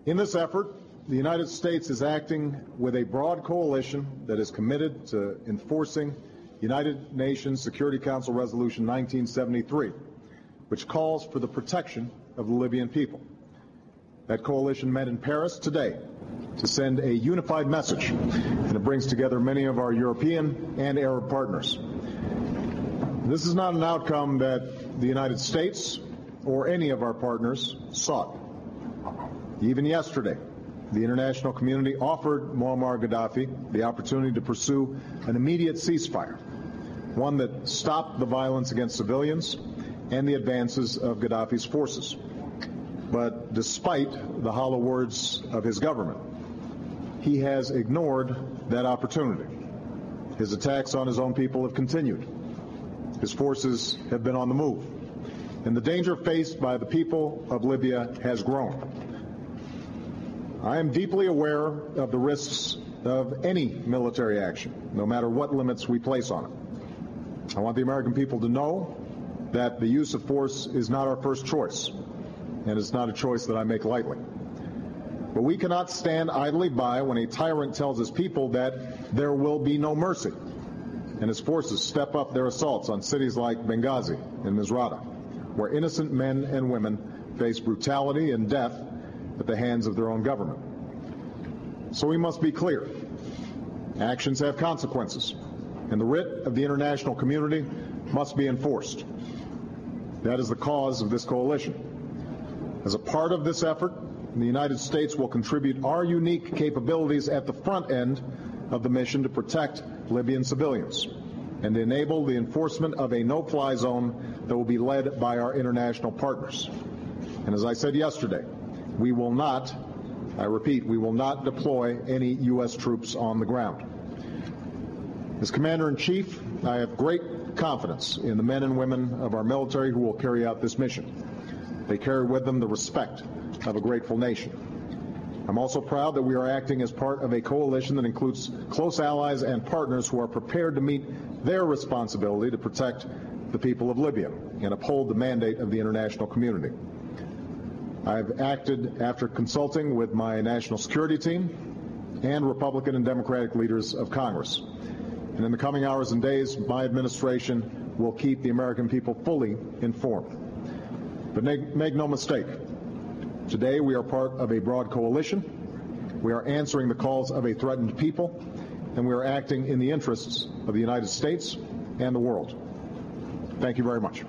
In this effort, the United States is acting with a broad coalition that is committed to enforcing United Nations Security Council Resolution 1973, which calls for the protection of the Libyan people. That coalition met in Paris today to send a unified message, and it brings together many of our European and Arab partners. This is not an outcome that the United States or any of our partners sought. Even yesterday, the international community offered Muammar Gaddafi the opportunity to pursue an immediate ceasefire, one that stopped the violence against civilians and the advances of Gaddafi's forces. But despite the hollow words of his government, he has ignored that opportunity. His attacks on his own people have continued. His forces have been on the move, and the danger faced by the people of Libya has grown. I am deeply aware of the risks of any military action, no matter what limits we place on it. I want the American people to know that the use of force is not our first choice, and it's not a choice that I make lightly. But we cannot stand idly by when a tyrant tells his people that there will be no mercy, and his forces step up their assaults on cities like Benghazi and Misrata, where innocent men and women face brutality and death at the hands of their own government. So we must be clear. Actions have consequences, and the writ of the international community must be enforced. That is the cause of this coalition. As a part of this effort, the United States will contribute our unique capabilities at the front end of the mission to protect Libyan civilians and to enable the enforcement of a no-fly zone that will be led by our international partners. And as I said yesterday, we will not, I repeat, we will not deploy any U.S. troops on the ground. As Commander-in-Chief, I have great confidence in the men and women of our military who will carry out this mission. They carry with them the respect of a grateful nation. I'm also proud that we are acting as part of a coalition that includes close allies and partners who are prepared to meet their responsibility to protect the people of Libya and uphold the mandate of the international community. I've acted after consulting with my national security team and Republican and Democratic leaders of Congress. And in the coming hours and days, my administration will keep the American people fully informed. But make no mistake, today we are part of a broad coalition. We are answering the calls of a threatened people, and we are acting in the interests of the United States and the world. Thank you very much.